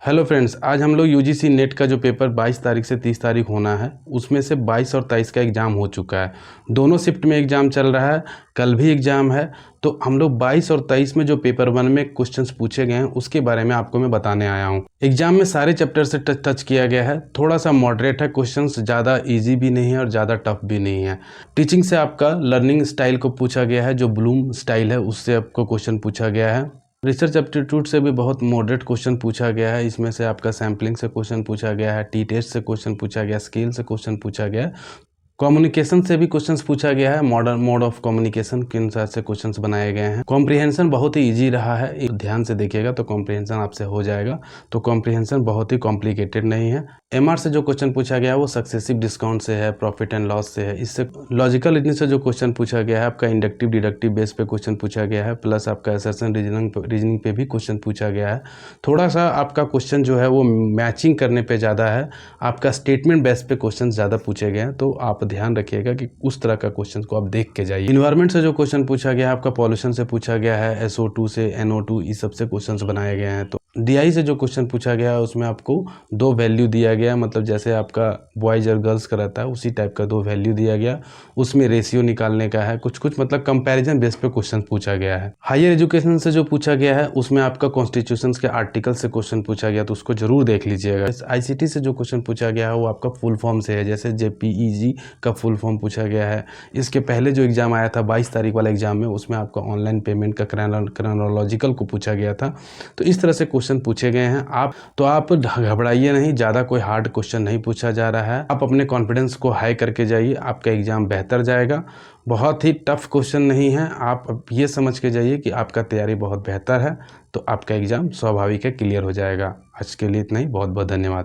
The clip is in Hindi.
हेलो फ्रेंड्स, आज हम लोग यूजीसी नेट का जो पेपर 22 तारीख से 30 तारीख होना है, उसमें से 22 और 23 का एग्ज़ाम हो चुका है। दोनों शिफ्ट में एग्ज़ाम चल रहा है, कल भी एग्ज़ाम है। तो हम लोग 22 और 23 में जो पेपर 1 में क्वेश्चंस पूछे गए हैं उसके बारे में आपको मैं बताने आया हूँ। एग्ज़ाम में सारे चैप्टर से टच किया गया है। थोड़ा सा मॉडरेट है, क्वेश्चंस ज़्यादा ईजी भी नहीं है और ज़्यादा टफ भी नहीं है। टीचिंग से आपका लर्निंग स्टाइल को पूछा गया है, जो ब्लूम स्टाइल है उससे आपको क्वेश्चन पूछा गया है। रिसर्च एप्टीट्यूड से भी बहुत मॉडरेट क्वेश्चन पूछा गया है। इसमें से आपका सैम्पलिंग से क्वेश्चन पूछा गया है, टी टेस्ट से क्वेश्चन पूछा गया, स्केल से क्वेश्चन पूछा गया है, कम्युनिकेशन से भी क्वेश्चंस पूछा गया है। मॉडर्न मोड ऑफ कम्युनिकेशन के अनुसार से क्वेश्चंस बनाए गए हैं। कॉम्प्रिहेंशन बहुत ही इजी रहा है, एक ध्यान से देखिएगा तो कॉम्प्रिहेंशन आपसे हो जाएगा। तो कॉम्प्रिहेंशन बहुत ही कॉम्प्लिकेटेड नहीं है। एमआर से जो क्वेश्चन पूछा गया है वो सक्सेसिव डिस्काउंट से है, प्रॉफिट एंड लॉस से है। इससे लॉजिकल रीजनिंग से जो क्वेश्चन पूछा गया है आपका इंडक्टिव डिडक्टिव बेस पे क्वेश्चन पूछा गया है, प्लस आपका असर्शन रीजनिंग पे भी क्वेश्चन पूछा गया है। थोड़ा सा आपका क्वेश्चन जो है वो मैचिंग करने पे ज़्यादा है, आपका स्टेटमेंट बेस पे क्वेश्चन ज़्यादा पूछे गए हैं। तो आप ध्यान रखिएगा कि उस तरह का क्वेश्चन को आप देख के जाइए। इन्वायरमेंट से जो क्वेश्चन पूछा गया है आपका पॉल्यूशन से पूछा गया है, SO2 से, NO2 इस सब से क्वेश्चंस बनाए गए हैं। तो DI से जो क्वेश्चन पूछा गया है उसमें आपको 2 वैल्यू दिया गया, मतलब जैसे आपका बॉयज और गर्ल्स का रहता है उसी टाइप का 2 वैल्यू दिया गया। उसमें रेशियो निकालने का है, कुछ मतलब कंपैरिजन बेस पे क्वेश्चन पूछा गया है। हायर एजुकेशन से जो पूछा गया है उसमें आपका कॉन्स्टिट्यूशन के आर्टिकल से क्वेश्चन पूछा गया, तो उसको जरूर देख लीजिएगा। ICT से जो क्वेश्चन पूछा गया है वो आपका फुल फॉर्म से है, जैसे JPEG का फुल फॉर्म पूछा गया है। इसके पहले जो एग्जाम आया था 22 तारीख वाला एग्जाम में, उसमें आपका ऑनलाइन पेमेंट का क्रोनोलॉजिकल को पूछा गया था। तो इस तरह से क्वेश्चन पूछे गए हैं। आप घबराइए नहीं, ज़्यादा कोई हार्ड क्वेश्चन नहीं पूछा जा रहा है। आप अपने कॉन्फिडेंस को हाई करके जाइए, आपका एग्जाम बेहतर जाएगा। बहुत ही टफ क्वेश्चन नहीं है, आप ये समझ के जाइए कि आपका तैयारी बहुत बेहतर है, तो आपका एग्जाम स्वाभाविक है क्लियर हो जाएगा। आज के लिए इतना ही, बहुत बहुत धन्यवाद।